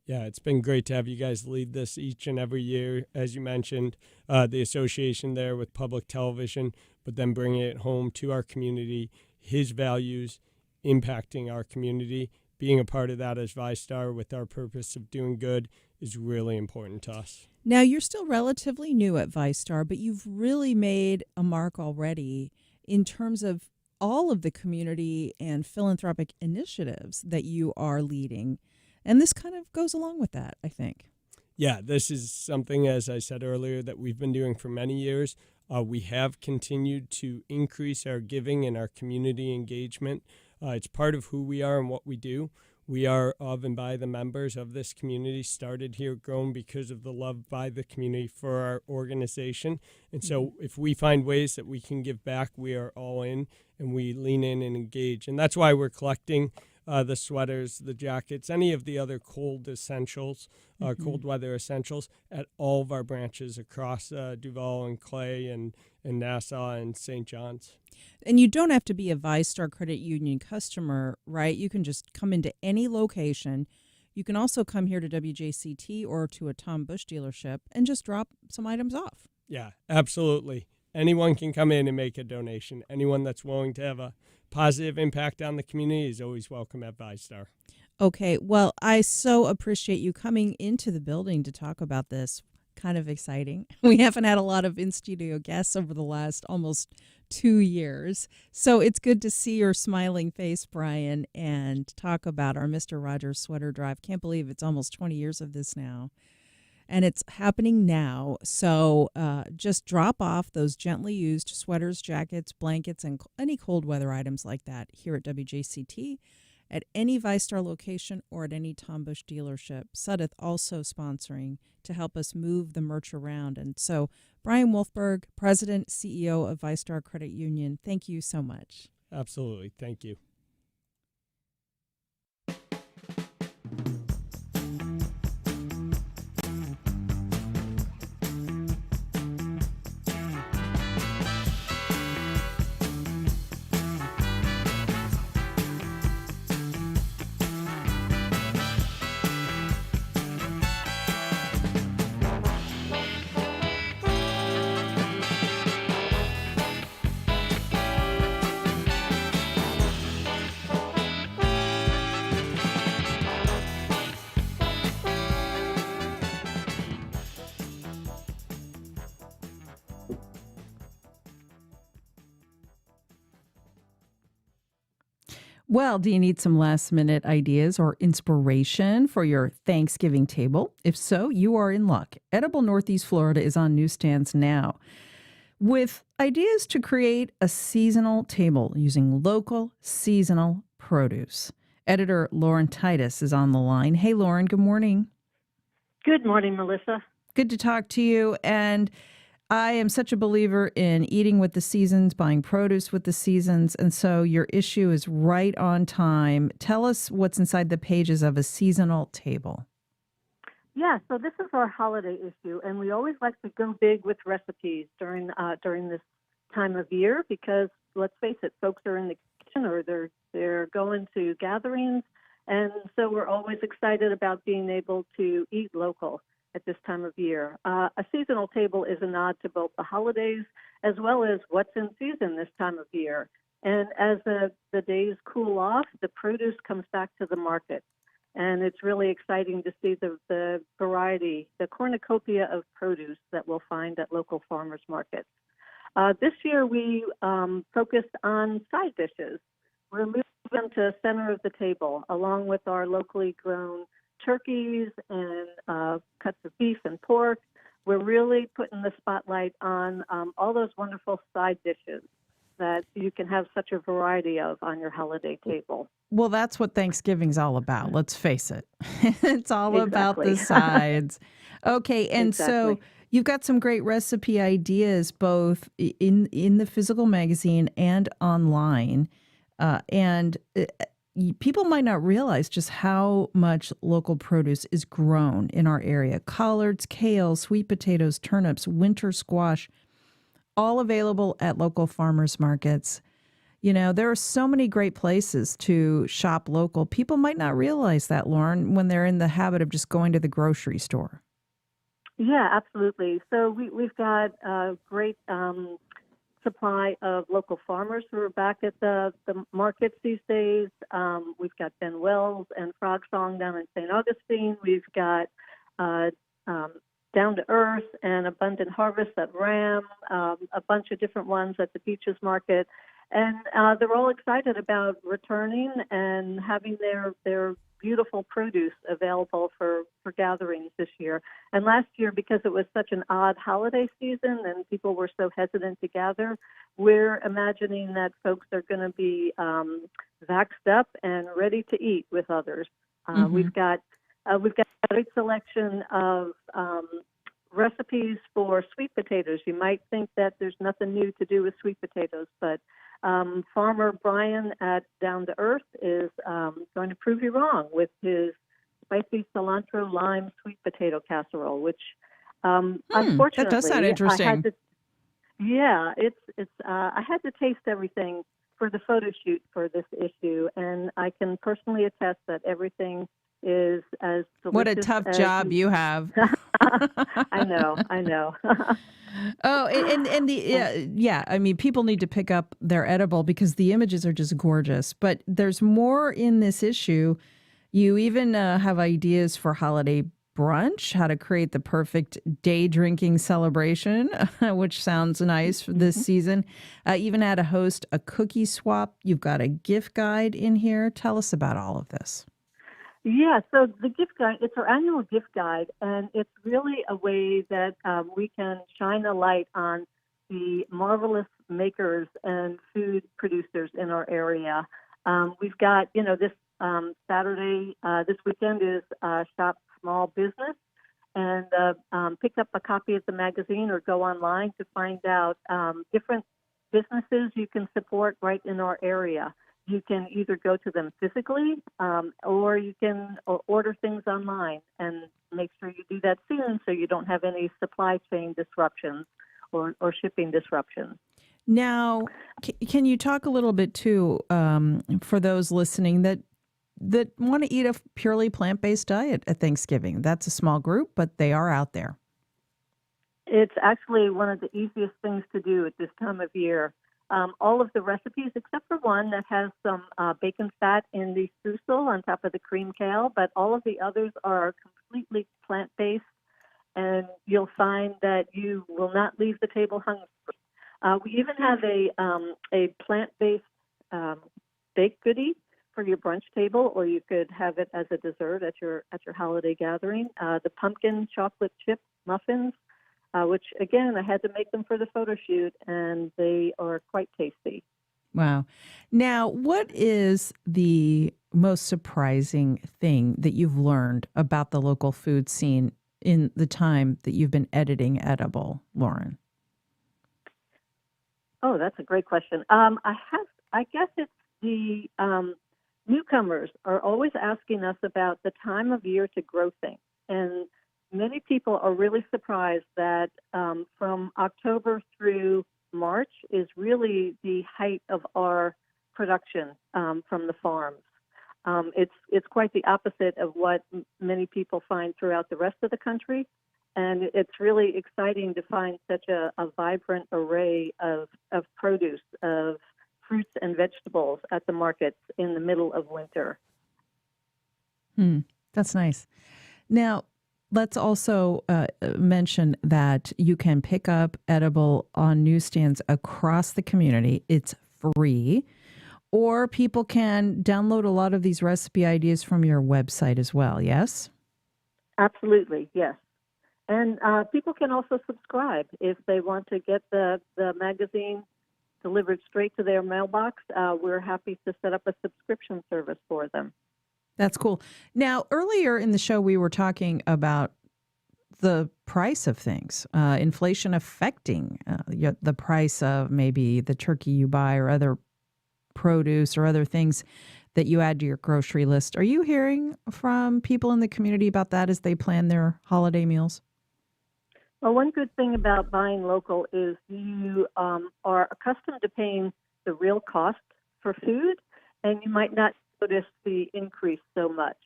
Yeah, it's been great to have you guys lead this each and every year. As you mentioned, the association there with public television, but then bringing it home to our community, his values impacting our community. Being a part of that as ViStar with our purpose of doing good is really important to us. Now, you're still relatively new at ViStar, but you've really made a mark already in terms of all of the community and philanthropic initiatives that you are leading. And this kind of goes along with that, I think. Yeah, this is something, as I said earlier, that we've been doing for many years. We have continued to increase our giving and our community engagement. It's part of who we are and what we do. We are of and by the members of this community, started here, grown because of the love by the community for our organization. And so if we find ways that we can give back, we are all in and we lean in and engage. And that's why we're collecting the sweaters, the jackets, any of the other cold essentials, cold weather essentials at all of our branches across Duval and Clay and Nassau and St. John's. And you don't have to be a ViStar Credit Union customer, right? You can just come into any location. You can also come here to WJCT or to a Tom Bush dealership and just drop some items off. Yeah, absolutely. Anyone can come in and make a donation. Anyone that's willing to have a positive impact on the community is always welcome at ViStar. Okay, well, I so appreciate you coming into the building to talk about this. Kind of exciting. We haven't had a lot of in-studio guests over the last almost 2 years. So it's good to see your smiling face, Brian, and talk about our Mr. Rogers Sweater Drive. Can't believe it's almost 20 years of this now. And it's happening now. So just drop off those gently used sweaters, jackets, blankets, and any cold weather items like that here at WJCT, at any ViStar location, or at any Tom Bush dealership. Sudeth also sponsoring to help us move the merch around. And so, Brian Wolfberg, President, CEO of ViStar Credit Union, thank you so much. Absolutely. Thank you. Well, do you need some last minute ideas or inspiration for your Thanksgiving table? If so, you are in luck. Edible Northeast Florida is on newsstands now with ideas to create a seasonal table using local seasonal produce. Editor Lauren Titus is on the line. Hey, Lauren, good morning. Good morning, Melissa. Good to talk to you. And I am such a believer in eating with the seasons, buying produce with the seasons. And so your issue is right on time. Tell us what's inside the pages of a seasonal table. Yeah, so this is our holiday issue, and we always like to go big with recipes during this time of year because, let's face it, folks are in the kitchen or they're going to gatherings, and so we're always excited about being able to eat local at this time of year. A seasonal table is a nod to both the holidays as well as what's in season this time of year. And as the days cool off, the produce comes back to the market. And it's really exciting to see the variety, the cornucopia of produce that we'll find at local farmers markets. This year we focused on side dishes. We're moving them to the center of the table, along with our locally grown turkeys and cuts of beef and pork. We're really putting the spotlight on all those wonderful side dishes that you can have such a variety of on your holiday table. Well, that's what Thanksgiving's all about. Let's face it. It's all about the sides. Okay, and so you've got some great recipe ideas both in the physical magazine and online. People might not realize just how much local produce is grown in our area. Collards, kale, sweet potatoes, turnips, winter squash, all available at local farmers markets. You know, there are so many great places to shop local. People might not realize that, Lauren, when they're in the habit of just going to the grocery store. Yeah, absolutely. So we've got a great supply of local farmers who are back at the markets these days. We've got Ben Wells and Frog Song down in St. Augustine. We've got Down to Earth and Abundant Harvest at Ram, a bunch of different ones at the Beaches Market. And they're all excited about returning and having their beautiful produce available for gatherings this year. And last year, because it was such an odd holiday season and people were so hesitant to gather, we're imagining that folks are going to be vaxxed up and ready to eat with others. We've got a great selection of recipes for sweet potatoes. You might think that there's nothing new to do with sweet potatoes, but Farmer Brian at Down to Earth is going to prove you wrong with his spicy cilantro lime sweet potato casserole, which unfortunately that does sound interesting. I had to taste everything for the photo shoot for this issue, and I can personally attest that everything is as delicious. What a tough job you have. I know. Oh, and I mean, people need to pick up their edible because the images are just gorgeous. But there's more in this issue. You even have ideas for holiday brunch, how to create the perfect day drinking celebration, which sounds nice for this season. Even how to host a cookie swap. You've got a gift guide in here. Tell us about all of this. Yeah, so the gift guide, it's our annual gift guide, and it's really a way that we can shine a light on the marvelous makers and food producers in our area. We've got, this Saturday, this weekend is Shop Small Business, and pick up a copy of the magazine or go online to find out different businesses you can support right in our area. You can either go to them physically or you can order things online, and make sure you do that soon so you don't have any supply chain disruptions or shipping disruptions. Now, can you talk a little bit too for those listening that want to eat a purely plant-based diet at Thanksgiving? That's a small group, but they are out there. It's actually one of the easiest things to do at this time of year. All of the recipes, except for one that has some bacon fat in the streusel on top of the cream kale, but all of the others are completely plant-based, and you'll find that you will not leave the table hungry. We even have a plant-based baked goodie, for your brunch table, or you could have it as a dessert at your holiday gathering. The pumpkin chocolate chip muffins, which again I had to make them for the photo shoot, and they are quite tasty. Wow. Now, what is the most surprising thing that you've learned about the local food scene in the time that you've been editing Edible, Lauren? Oh, that's a great question. I guess it's the newcomers are always asking us about the time of year to grow things. And many people are really surprised that from October through March is really the height of our production from the farms. It's quite the opposite of what many people find throughout the rest of the country. And it's really exciting to find such a vibrant array of produce, of fruits and vegetables at the markets in the middle of winter. That's nice. Now, let's also mention that you can pick up Edible on newsstands across the community. It's free. Or people can download a lot of these recipe ideas from your website as well, yes? Absolutely, yes. And people can also subscribe if they want to get the magazine delivered straight to their mailbox. We're happy to set up a subscription service for them. That's cool. Now, earlier in the show, we were talking about the price of things, inflation affecting the price of maybe the turkey you buy or other produce or other things that you add to your grocery list. Are you hearing from people in the community about that as they plan their holiday meals? Well, one good thing about buying local is you are accustomed to paying the real cost for food, and you might not notice the increase so much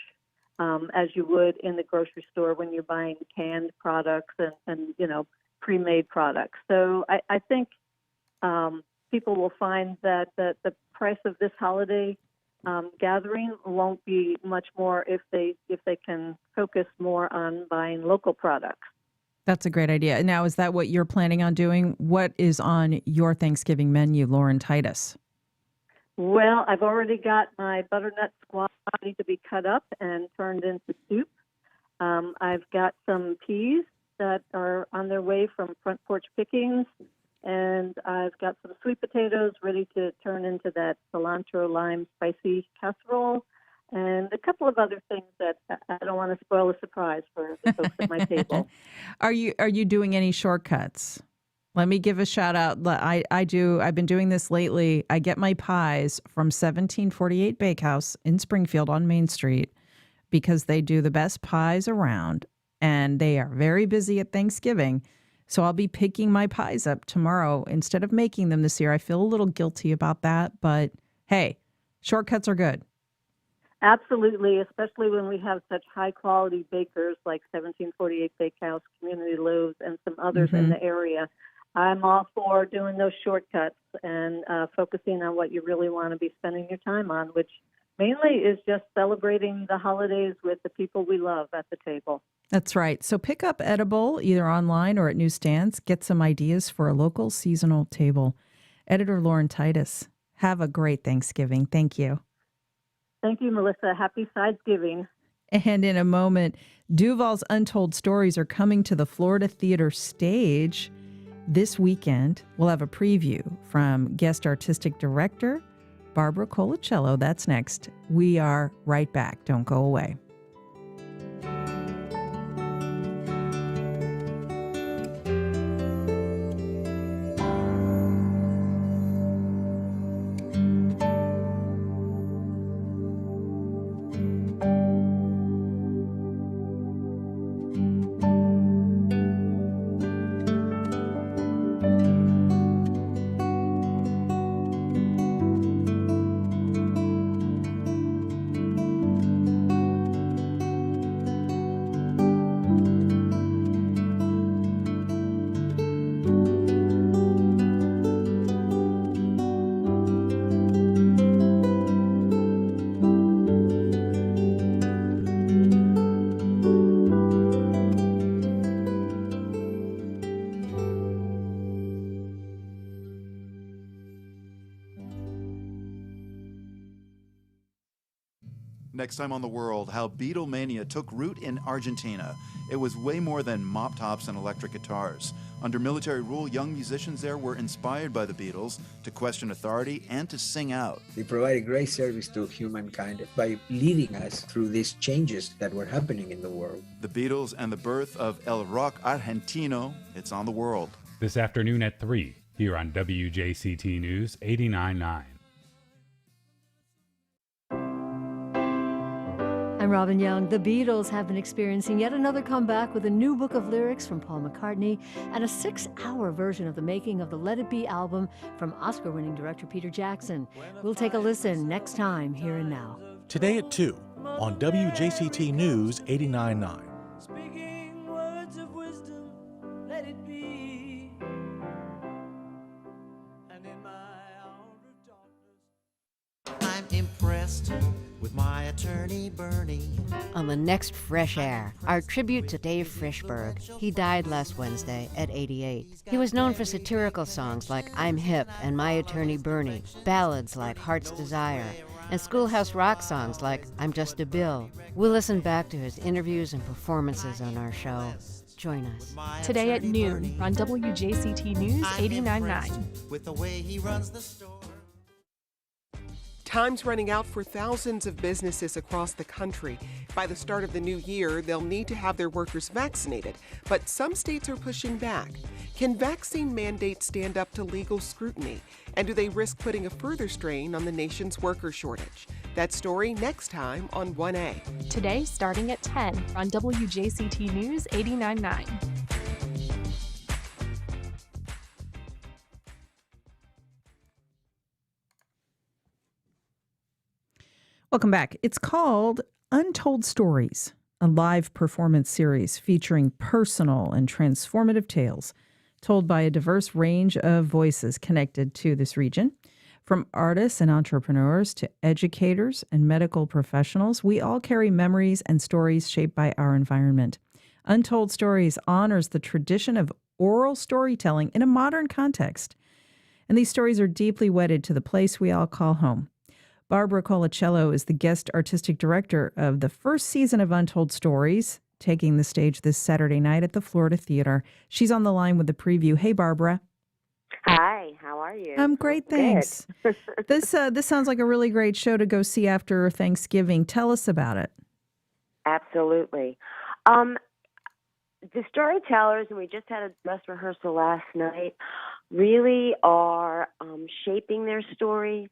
as you would in the grocery store when you're buying canned products and pre-made products. So I think people will find that the price of this holiday gathering won't be much more if they can focus more on buying local products. That's a great idea. Now, is that what you're planning on doing? What is on your Thanksgiving menu, Lauren Titus? Well, I've already got my butternut squash ready to be cut up and turned into soup. I've got some peas that are on their way from Front Porch Pickings, and I've got some sweet potatoes ready to turn into that cilantro lime spicy casserole, and a couple of other things that I don't want to spoil a surprise for the folks at my table. Are you doing any shortcuts? Let me give a shout out. I do. I've been doing this lately. I get my pies from 1748 Bakehouse in Springfield on Main Street because they do the best pies around, and they are very busy at Thanksgiving. So I'll be picking my pies up tomorrow instead of making them this year. I feel a little guilty about that, but hey, shortcuts are good. Absolutely, especially when we have such high-quality bakers like 1748 Bakehouse, Community Loaves, and some others in the area. I'm all for doing those shortcuts and focusing on what you really want to be spending your time on, which mainly is just celebrating the holidays with the people we love at the table. That's right. So pick up Edible either online or at newsstands. Get some ideas for a local seasonal table. Editor Lauren Titus, have a great Thanksgiving. Thank you. Thank you, Melissa. Happy Sidesgiving. And in a moment, Duval's Untold Stories are coming to the Florida Theater stage this weekend. We'll have a preview from guest artistic director Barbara Colacello. That's next. We are right back. Don't go away. Next time on The World, how Beatlemania took root in Argentina. It was way more than mop tops and electric guitars. Under military rule, young musicians there were inspired by the Beatles to question authority and to sing out. They provided great service to humankind by leading us through these changes that were happening in the world. The Beatles and the birth of El Rock Argentino. It's on The World. This afternoon at 3, here on WJCT News 89.9. I'm Robin Young. The Beatles have been experiencing yet another comeback with a new book of lyrics from Paul McCartney and a 6-hour version of the making of the Let It Be album from Oscar-winning director Peter Jackson. We'll take a listen next time, Here and Now. Today at 2 on WJCT News 89.9. Speaking words of wisdom, let it be. And in my hour of darkness, I'm impressed with my attorney, Bernie. On the next Fresh Air, our tribute to Dave Frishberg. He died last Wednesday at 88. He was known for satirical songs like I'm Hip and My Attorney Bernie, ballads like Heart's Desire, and Schoolhouse Rock songs like I'm Just a Bill. We'll listen back to his interviews and performances on our show. Join us. Today at noon on WJCT News 89.9. With the way he runs the store. Time's running out for thousands of businesses across the country. By the start of the new year, they'll need to have their workers vaccinated, but some states are pushing back. Can vaccine mandates stand up to legal scrutiny? And do they risk putting a further strain on the nation's worker shortage? That story next time on 1A. Today, starting at 10 on WJCT News 89.9. Welcome back. It's called Untold Stories, a live performance series featuring personal and transformative tales told by a diverse range of voices connected to this region. From artists and entrepreneurs to educators and medical professionals, we all carry memories and stories shaped by our environment. Untold Stories honors the tradition of oral storytelling in a modern context. And these stories are deeply wedded to the place we all call home. Barbara Colacello is the guest artistic director of the first season of Untold Stories, taking the stage this Saturday night at the Florida Theater. She's on the line with the preview. Hey, Barbara. Hi, how are you? I'm great, thanks. This sounds like a really great show to go see after Thanksgiving. Tell us about it. Absolutely. The storytellers, and we just had a dress rehearsal last night, really are shaping their story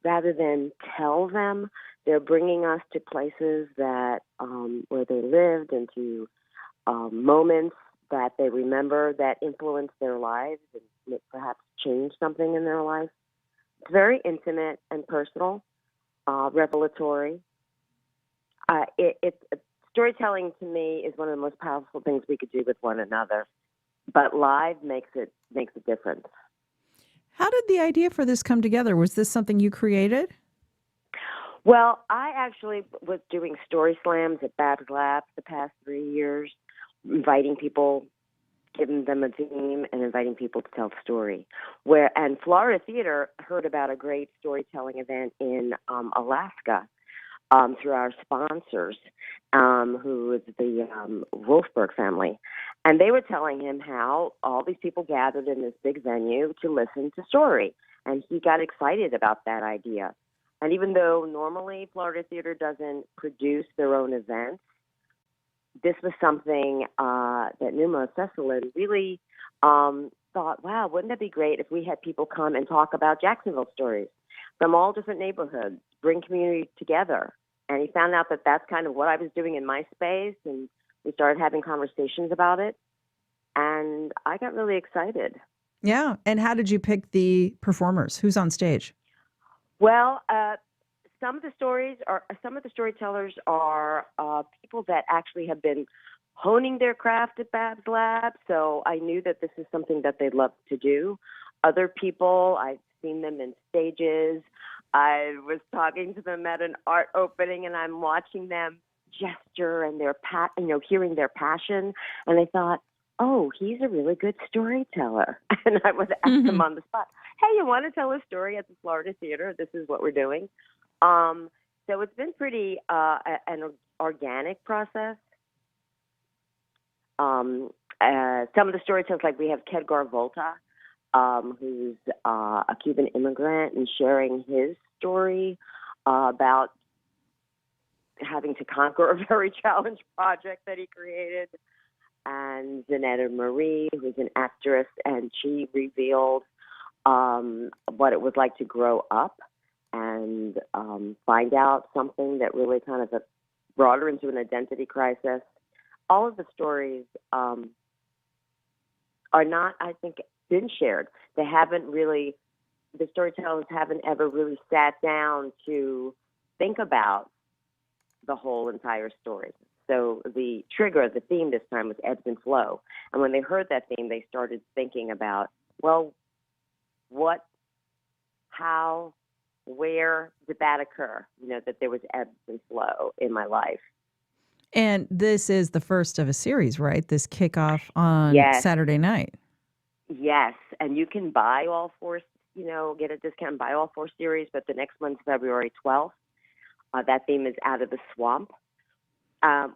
rather than tell them. They're bringing us to places that where they lived and to moments that they remember that influenced their lives and perhaps changed something in their life. It's very intimate and personal, revelatory. Storytelling to me is one of the most powerful things we could do with one another, but live makes a difference. How did the idea for this come together? Was this something you created? Well, I actually was doing story slams at Babs Labs the past 3 years, inviting people, giving them a theme, and inviting people to tell the story. And Florida Theater heard about a great storytelling event in Alaska through our sponsors, who is the Wolfberg family. And they were telling him how all these people gathered in this big venue to listen to story. And he got excited about that idea. And even though normally Florida Theater doesn't produce their own events, this was something that Numa Cecilin really thought, wow, wouldn't that be great if we had people come and talk about Jacksonville stories from all different neighborhoods, bring community together. And he found out that that's kind of what I was doing in my space, and we started having conversations about it, and I got really excited. Yeah. And how did you pick the performers? Who's on stage? Well, some of the storytellers are people that actually have been honing their craft at Babs Lab, so I knew that this is something that they'd love to do. Other people, I've seen them in stages. I was talking to them at an art opening, and I'm watching them gesture and hearing their passion. And I thought, oh, he's a really good storyteller. And I would ask them on the spot, hey, you want to tell a story at the Florida Theater? This is what we're doing. So it's been pretty an organic process. Some of the storytellers, like we have Kedgar Volta, who's a Cuban immigrant and sharing his story about having to conquer a very challenged project that he created. And Zanetta Marie, who's an actress, and she revealed what it was like to grow up and find out something that really kind of brought her into an identity crisis. All of the stories are not, I think, been shared. They haven't really, the storytellers haven't ever really sat down to think about the whole entire story. So the trigger, the theme this time was ebbs and flow. And when they heard that theme, they started thinking about, well, what, how, where did that occur? You know, that there was ebbs and flow in my life. And this is the first of a series, right? This kickoff on Saturday night. Yes, and you can buy all four, you know, get a discount and buy all four series, but the next one's February 12th. That theme is Out of the Swamp.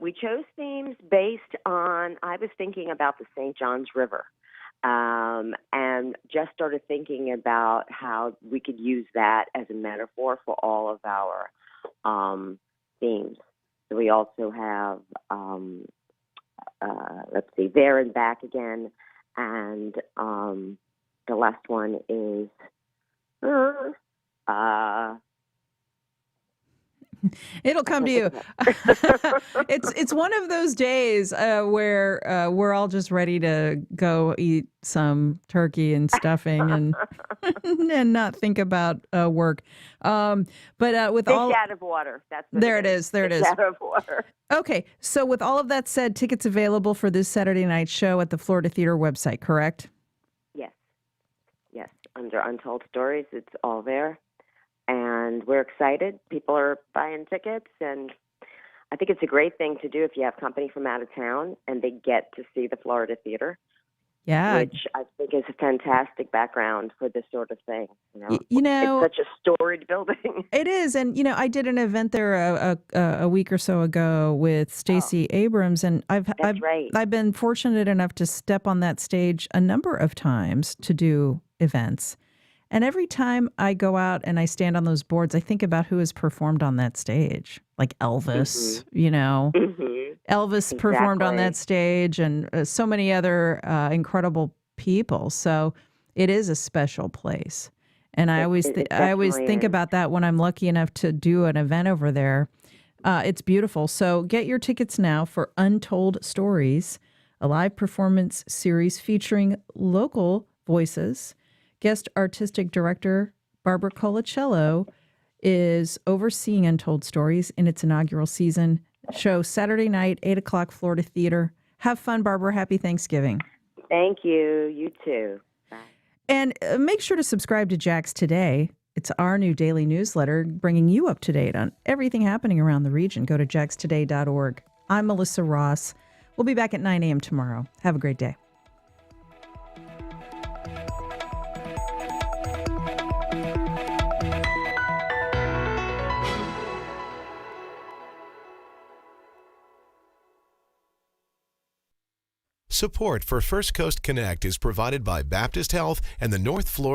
We chose themes based on, I was thinking about the St. Johns River and just started thinking about how we could use that as a metaphor for all of our themes. So we also have, let's see, There and Back Again. And the last one is it'll come to you. It's one of those days where we're all just ready to go eat some turkey and stuffing and and not think about work. But with Fish all out of water. That's what there it is. There it is. Fish out of water. Okay, so with all of that said, tickets available for this Saturday night show at the Florida Theater website, correct? Yes. Under Untold Stories, it's all there. And we're excited. People are buying tickets, and I think it's a great thing to do if you have company from out of town and they get to see the Florida Theater. Yeah. Which I think is a fantastic background for this sort of thing. You know, it's such a storied building. It is. And, you know, I did an event there a week or so ago with Stacey Abrams, and I've been fortunate enough to step on that stage a number of times to do events. And every time I go out and I stand on those boards, I think about who has performed on that stage, like Elvis, you know. Elvis performed on that stage, and so many other incredible people. So it is a special place. And I always think about that when I'm lucky enough to do an event over there. It's beautiful. So get your tickets now for Untold Stories, a live performance series featuring local voices. Guest artistic director Barbara Colacello is overseeing Untold Stories in its inaugural season. Show Saturday night, 8 o'clock, Florida Theater. Have fun, Barbara. Happy Thanksgiving. Thank you. You too. Bye. And make sure to subscribe to Jax Today. It's our new daily newsletter bringing you up to date on everything happening around the region. Go to jaxtoday.org. I'm Melissa Ross. We'll be back at 9 a.m. tomorrow. Have a great day. Support for First Coast Connect is provided by Baptist Health and the North Florida